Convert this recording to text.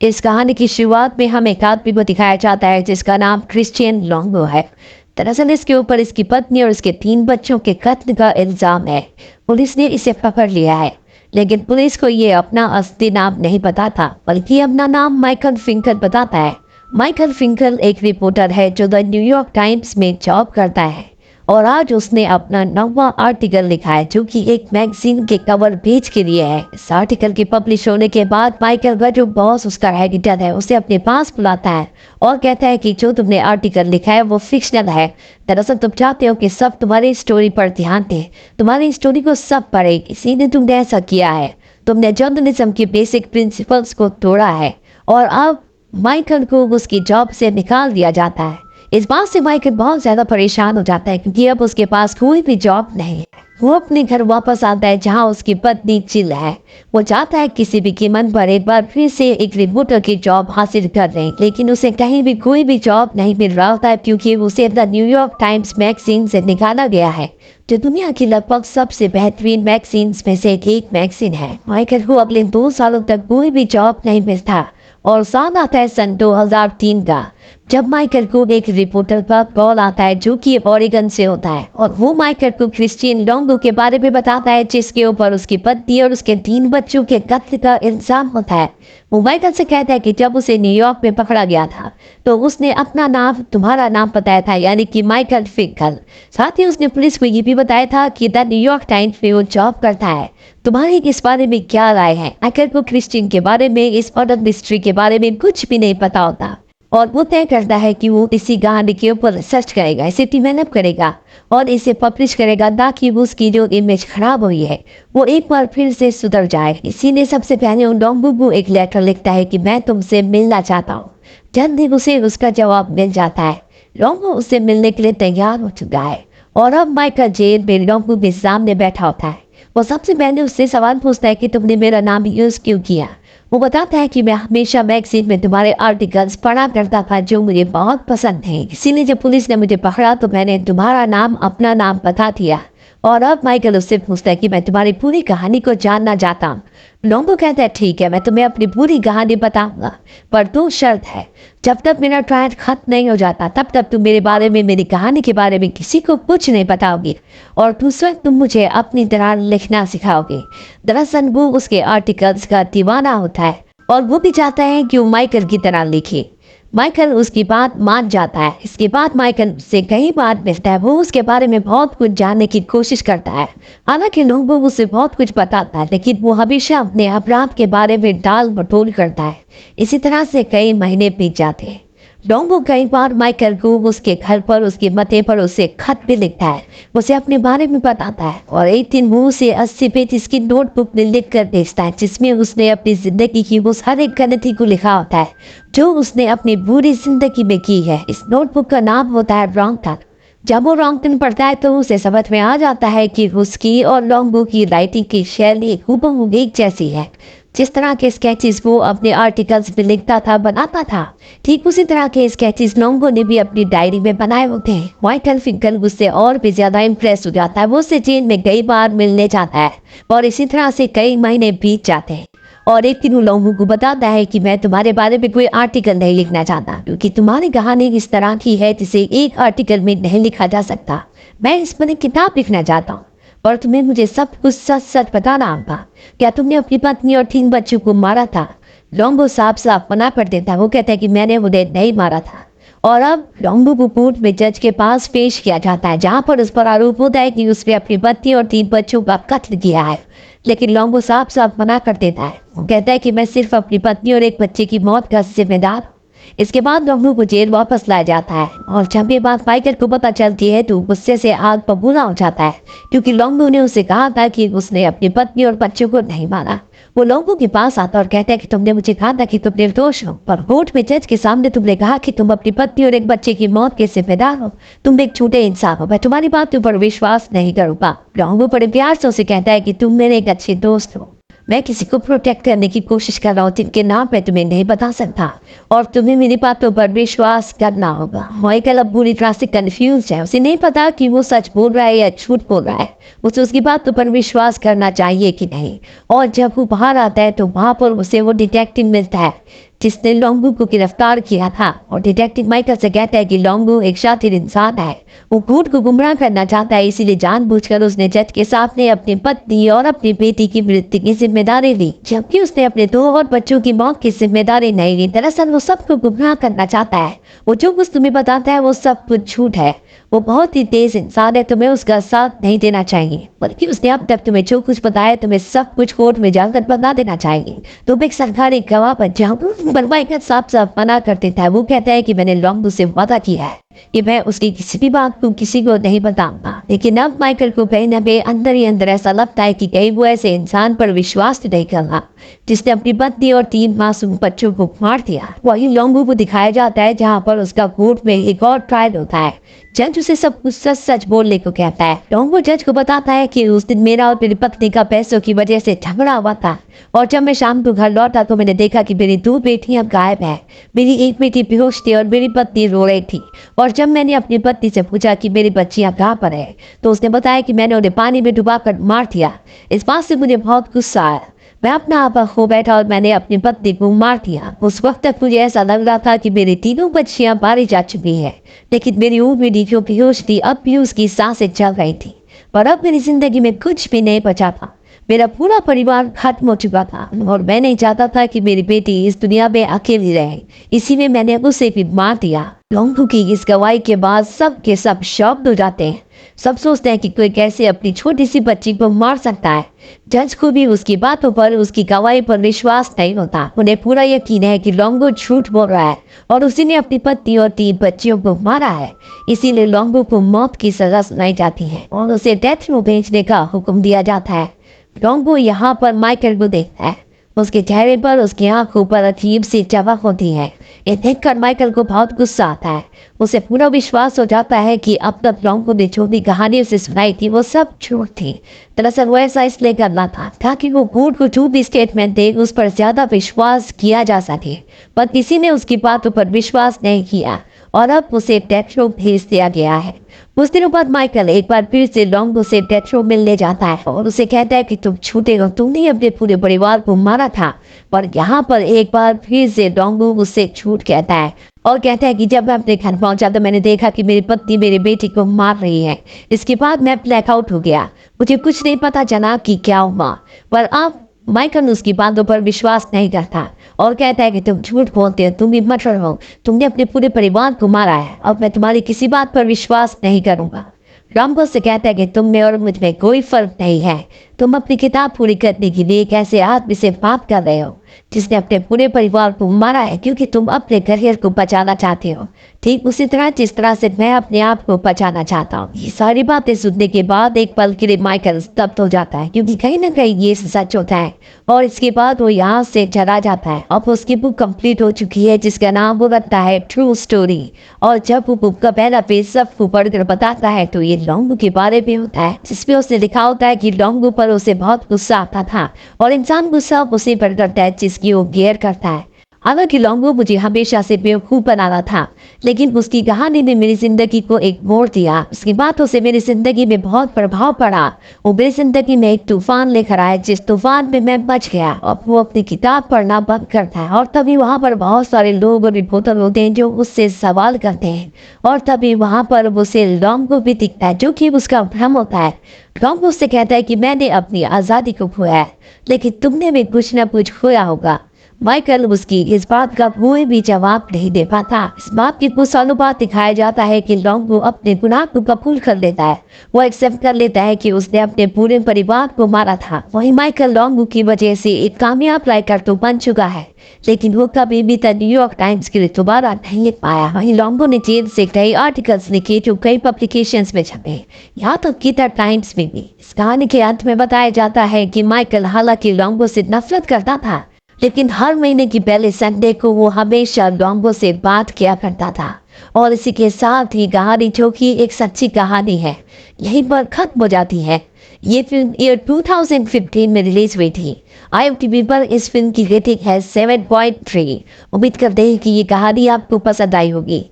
इस कहानी की शुरुआत में हमें एक आदमी को दिखाया जाता है जिसका नाम क्रिश्चियन लोंगो है। दरअसल इसके ऊपर इसकी पत्नी और उसके 3 बच्चों के कत्ल का इल्जाम है। पुलिस ने इसे पकड़ लिया है, लेकिन पुलिस को ये अपना असली नाम नहीं पता था, बल्कि अपना नाम माइकल फिंकल बताता है। माइकल फिंकल एक रिपोर्टर है जो द न्यूयॉर्क टाइम्स में जॉब करता है और आज उसने अपना 9वां आर्टिकल लिखा है जो कि एक मैगजीन के कवर पेज के लिए है। इस आर्टिकल के पब्लिश होने के बाद माइकल का जो बॉस उसका एडिटर है उसे अपने पास बुलाता है और कहता है कि जो तुमने आर्टिकल लिखा है वो फिक्शनल है। दरअसल तुम चाहते हो कि सब तुम्हारी स्टोरी पर ध्यान दें, तुम्हारी स्टोरी को सब पढ़े, इसीलिए तुमने ऐसा किया है। तुमने जर्नलिज्म के बेसिक प्रिंसिपल्स को तोड़ा है और अब माइकल को उसकी जॉब से निकाल दिया जाता है। इस बात से माइकल बहुत ज्यादा परेशान हो जाता है क्योंकि अब उसके पास कोई भी जॉब नहीं है। वो अपने घर वापस आता है जहां उसकी पत्नी चिल है। वो चाहता है किसी भी कीमत पर एक बार फिर से एक रिपोर्टर की जॉब हासिल कर लें, लेकिन उसे कहीं भी कोई भी जॉब नहीं मिल रहा होता है क्योंकि उसे द न्यूयॉर्क टाइम्स मैगजीन से निकाला गया है, जो दुनिया की लगभग सबसे बेहतरीन मैगजीन्स में से एक मैगजीन है। माइकल को अगले 2 सालों तक कोई भी जॉब नहीं मिलता और साल आता है सन 2003 का, जब माइकल को एक रिपोर्टर का कॉल आता है जो कि ओरेगन से होता है और वो माइकल को क्रिश्चियन लोंगो के बारे में बताता है जिसके ऊपर उसकी पत्नी और उसके 3 बच्चों के कत्ल का इल्जाम होता है। वो माइकल से कहता है कि जब उसे न्यूयॉर्क में पकड़ा गया था तो उसने अपना नाम तुम्हारा नाम बताया था, यानी कि माइकल फिंकल। साथ ही उसने पुलिस को ये भी बताया था कि द न्यूयॉर्क टाइम्स में वो जॉब करता है। तुम्हारी इस बारे में क्या राय है? माइकल को क्रिश्चियन के बारे में, इस मर्डर मिस्ट्री के बारे में कुछ भी नहीं पता होता और वो तय करता है कि वो इसी कहानी के ऊपर रिसर्च करेगा, इसे डेवलप करेगा और इसे पब्लिश करेगा ताकि वो उसकी जो इमेज खराब हुई है वो एक बार फिर से सुधर जाए। इसीलिए सबसे पहले उन लोंगो को एक लेटर लिखता है कि मैं तुमसे मिलना चाहता हूँ। जल्द ही उसे उसका जवाब मिल जाता है। लोंगो उससे मिलने के लिए तैयार हो चुका है और अब माइकल जेल में लोंगो के सामने बैठा होता है। वो सबसे पहले उससे सवाल पूछता है कि तुमने मेरा नाम यूज क्यों किया। वो बताता है कि मैं हमेशा मैगजीन में तुम्हारे आर्टिकल्स पढ़ा करता था जो मुझे बहुत पसंद है, इसीलिए जब पुलिस ने मुझे पकड़ा तो मैंने तुम्हारा नाम अपना नाम बता दिया। और अब माइकल उससे पूछता है कि मैं तुम्हारी पूरी कहानी को जानना चाहता हूँ। लोंगो कहता है ठीक है, मैं तुम्हें अपनी पूरी कहानी बताऊंगा, पर 2 शर्त है। जब तक मेरा ट्रायल खत्म नहीं हो जाता तब तक तुम मेरे बारे में, मेरी कहानी के बारे में किसी को कुछ नहीं बताओगी और दूसरा तुम मुझे अपनी तरह लिखना सिखाओगे। दरअसल वो उसके आर्टिकल्स का दीवाना होता है और वो भी चाहता है कि वो माइकल की तरह लिखे। माइकल उसकी बात मान जाता है। इसके बाद माइकल से कई बार मिलता है। वो उसके बारे में बहुत कुछ जानने की कोशिश करता है। हालांकि लोंगो उसे बहुत कुछ बताता है, लेकिन वो हमेशा अपने अपराध के बारे में टाल मटोल करता है। इसी तरह से कई महीने बीत जाते हैं। लोंगो कई बार माइकल को उसके घर पर, उसके मते पर उसे खत भी लिखता है, उसे अपने बारे में बताता है और एक दिन वो उसे 80 पेज इसकी नोटबुक में लिख कर भेजता है जिसमें उसने अपनी जिंदगी की उस हर एक गलती को लिखा होता है जो उसने अपनी पूरी जिंदगी में की है। इस नोटबुक का नाम होता है रॉन्ग टर्न। जब वो रॉन्ग टर्न पढ़ता है तो उसे समझ में आ जाता है कि उसकी और लोंगो की राइटिंग की शैली हूबहू एक जैसी है। जिस तरह के स्केचेस वो अपने आर्टिकल्स में लिखता था, बनाता था, ठीक उसी तरह के स्केचेस लोंगो ने भी अपनी डायरी में बनाए होते हैं। माइकल फिंकल उससे और भी ज्यादा इम्प्रेस हो जाता है। वो उसे जेल में कई बार मिलने जाता है और इसी तरह से कई महीने बीत जाते हैं और एक दिन लोंगो को बताता है कि मैं तुम्हारे बारे में कोई आर्टिकल नहीं लिखना चाहता क्योंकि तुम्हारी कहानी इस तरह की है जिसे एक आर्टिकल में नहीं लिखा जा सकता। मैं इस पर एक किताब लिखना चाहता हूँ और तुम्हें मुझे सब कुछ सच सच बताना होगा। क्या तुमने अपनी पत्नी और 3 बच्चों को मारा था? लोंगो साफ साफ मना कर देता है। वो कहता है कि मैंने उन्हें नहीं मारा था और अब लोंगो को कोर्ट में जज के पास पेश किया जाता है जहाँ पर उस पर आरोप होता है कि उसने अपनी पत्नी और 3 बच्चों का कत्ल किया है। लेकिन लोंगो साफ साफ मना कर देता है। वो कहता है कि मैं सिर्फ अपनी पत्नी और एक बच्चे की मौत का जिम्मेदार हूँ। इसके बाद लोंगो को जेल वापस लाया जाता है और जब ये बात माइकल को पता चलती है तो गुस्से से आग बबूला हो जाता है क्योंकि लोंगो ने उसे कहा था कि उसने अपनी पत्नी और बच्चों को नहीं मारा। वो लोंगो के पास आता और कहता है कि तुमने मुझे कहा था कि तुम निर्दोष हो, पर कोर्ट में जज के सामने तुमने कहा कि तुम अपनी पत्नी और एक बच्चे की मौत के जिम्मेदार हो। तुम एक झूठे इंसान हो, मैं तुम्हारी बातों पर विश्वास नहीं करूँगा। लोंगो बड़े प्यार से उसे कहता है कि तुम मेरे एक अच्छे दोस्त हो, मैं किसी को प्रोटेक्ट करने की कोशिश कर रहा हूँ जिनके नाम पे तुम्हें नहीं बता सकता और तुम्हें मेरी बातों पर विश्वास करना होगा। माइकल अब पूरी तरह से कंफ्यूज है। उसे नहीं पता कि वो सच बोल रहा है या झूठ बोल रहा है। उसे उसकी बातों पर विश्वास करना चाहिए कि नहीं। और जब वो बाहर आता है तो वहाँ पर उसे वो डिटेक्टिव मिलता है जिसने लोंगो को गिरफ्तार किया था। और डिटेक्टिव माइकल से कहता है कि लोंगो एक शातिर इंसान है, वो कोर्ट को गुमराह करना चाहता है, इसीलिए जानबूझकर उसने जज के सामने अपनी पत्नी और अपनी बेटी की मृत्यु की जिम्मेदारी ली, जबकि उसने अपने 2 और बच्चों की मौत की जिम्मेदारी नहीं ली। दरअसल वो सबको गुमराह करना चाहता है। वो जो कुछ तुम्हें बताता है वो सब कुछ झूठ है। वो बहुत ही तेज इंसान है, तुम्हें उसका साथ नहीं देना चाहिए, बल्कि उसने अब तक तुम्हें जो कुछ बताया तुम्हें सब कुछ कोर्ट में जाकर बता देना चाहिए। तुम एक सरकारी गवाह बन जाओ। पर माइकल साफ साफ मना कर देता है। वो कहता है कि मैंने लोंगो से वादा किया है कि मैं उसकी किसी भी बात को किसी को नहीं बताऊंगा। लेकिन अब माइकल को कहीं न कहीं अंदर ही अंदर ऐसा लगता है कि कहीं वो ऐसे इंसान पर विश्वास नहीं करना जिसने अपनी पत्नी और 3 मासूम बच्चों को मार दिया। वही लोंगो को दिखाया जाता है जहाँ पर उसका कोर्ट में एक और ट्रायल होता है। जज उसे सब कुछ सच सच बोलने को कहता है। लोंगो जज को बताता है कि उस दिन मेरा और मेरी पत्नी का पैसों की वजह से झगड़ा हुआ था, और जब मैं शाम को घर लौटा तो मैंने देखा कि मेरी 2 बेटियां गायब है। मेरी एक बेटी बेहोश थी और मेरी पत्नी रो रही थी। और जब मैंने अपनी पत्नी से पूछा कि मेरी बच्चियां कहाँ पर है, तो उसने बताया कि मैंने उन्हें पानी में डुबाकर मार दिया। इस बात से मुझे बहुत गुस्सा आया। मैं अपना आपा खो बैठा और मैंने अपनी पत्नी को मार दिया। उस वक्त तक मुझे ऐसा लग रहा था कि मेरी 3 बच्चियां मारी जा चुकी है, लेकिन मेरी वो बेटी जो बेहोश थी अब भी उसकी सांसें चल रही थी। पर अब मेरी जिंदगी में कुछ भी नहीं बचा था। मेरा पूरा परिवार खत्म हो चुका था और मैं नहीं चाहता था कि मेरी बेटी इस दुनिया में अकेली रहे, इसीलिए मैंने उसे भी मार दिया। लोंगो की इस गवाही के बाद सब के सब शॉक्ड हो जाते हैं। सब सोचते हैं कि कोई कैसे अपनी छोटी सी बच्ची को मार सकता है। जज को भी उसकी बातों पर, उसकी गवाही पर विश्वास नहीं होता। उन्हें पूरा यकीन है कि लोंगो झूठ बोल रहा है और उसी ने अपनी पत्नी और 3 बच्चियों को मारा है। इसीलिए लोंगो को मौत की सजा सुनाई जाती है और उसे डेथ रो भेजने का हुक्म दिया जाता है। लोंगो यहाँ पर माइकल को देखता है। उसके चेहरे पर, उसकी आंखों पर अजीब सी चमक होती है। ये देखकर माइकल को बहुत गुस्सा आता है। उसे पूरा विश्वास हो जाता है कि अब तक लोंगो ने जो भी कहानी उसे सुनाई थी वो सब झूठ थी। दरअसल वो ऐसा इसलिए करना था ताकि वो कोर्ट को जो भी स्टेटमेंट दे उस पर ज्यादा विश्वास किया जा सके, पर किसी ने उसकी बातों पर विश्वास नहीं किया और अब उसे डेथ रो भेज दिया गया है। कुछ दिनों बाद माइकल एक बार फिर से लोंगो से डेथ रो मिलने जाता है और उसे कहता है कि तुम झूठे हो, तुमने अपने पूरे परिवार को मारा था। पर यहाँ पर एक बार फिर से लोंगो उससे झूठ कहता है और कहता है कि जब मैं अपने घर पहुंचा तो मैंने देखा कि मेरी पत्नी मेरी बेटी को मार रही है। इसके बाद मैं ब्लैकआउट हो गया, मुझे कुछ नहीं पता चला कि क्या हुआ। पर अब माइकल उसकी बातों पर विश्वास नहीं करता और कहता है कि तुम झूठ बोलते हो, तुम भी मटर हो, तुमने अपने पूरे परिवार को मारा है। अब मैं तुम्हारी किसी बात पर विश्वास नहीं करूंगा। लोंगो से कहता है कि तुम में और मुझ में कोई फर्क नहीं है। तुम अपनी किताब पूरी करने के लिए एक ऐसे आदमी से बात कर रहे हो जिसने अपने पूरे परिवार को मारा है, क्योंकि तुम अपने करियर को बचाना चाहते हो, ठीक उसी तरह जिस तरह से मैं अपने आप को बचाना चाहता हूँ। ये सारी बातें सुनने के बाद एक पल के लिए माइकल स्तब्ध हो जाता है, क्योंकि कहीं ना कहीं ये सच होता है। और इसके बाद वो यहाँ से चला जाता है। अब उसकी बुक कंप्लीट हो चुकी है जिसका नाम वो रखता है ट्रू स्टोरी। और जब वो बुक का पहला पेज सबको पढ़कर बताता है तो ये लोंगो के बारे में होता है, जिसमें उसने लिखा होता है कि लोंगो पर उसे बहुत गुस्सा आता था और इंसान गुस्सा उसी पर करता है जिसकी वो केयर करता है। हालांकि लोंगो मुझे हमेशा से बेवकूफ बनाना था, लेकिन उसकी कहानी ने मेरी जिंदगी को एक मोड़ दिया। उसकी बातों से मेरी जिंदगी में बहुत प्रभाव पड़ा। वो मेरी जिंदगी में एक तूफान लेकर आए जिस तूफान में मैं बच गया। अब वो अपनी किताब पढ़ना बंद करता है और तभी वहाँ पर बहुत सारे लोग और रिपोर्टर होते हैं जो उससे सवाल करते हैं और तभी वहाँ पर उसे लोंगो भी दिखता है जो कि उसका भ्रम होता है। लोंगो उससे कहता है कि मैंने अपनी आज़ादी को खोया है, लेकिन तुमने भी कुछ न कुछ खोया होगा। माइकल उसकी इस बात का कोई भी जवाब नहीं दे पाता। इस बात की कुछ सालों बाद दिखाया जाता है कि लोंगो अपने गुनाह को कबूल कर लेता है। वो एक्सेप्ट कर लेता है कि उसने अपने पूरे परिवार को मारा था। वहीं माइकल लोंगो की वजह से एक कामयाब राइटर तो बन चुका है, लेकिन वो कभी भी न्यूयॉर्क टाइम्स के लिए दोबारा नहीं लिख पाया। वहीं लोंगो ने जेल से कई आर्टिकल्स लिखे जो कई पब्लिकेशंस में छपे, यहाँ तक कि द टाइम्स में भी। इस कहानी के अंत में बताया जाता है कि माइकल हालांकि लोंगो से नफरत करता था, लेकिन हर महीने की पहले संडे को वो हमेशा लोंगो से बात किया करता था। और इसी के साथ ही कहानी, जो कि एक सच्ची कहानी है, यहीं पर खत्म हो जाती है। ये फिल्म ईयर 2015 में रिलीज हुई थी। IMDb पर इस फिल्म की रेटिंग है 7.3। उम्मीद करते हैं कि ये कहानी आपको पसंद आई होगी।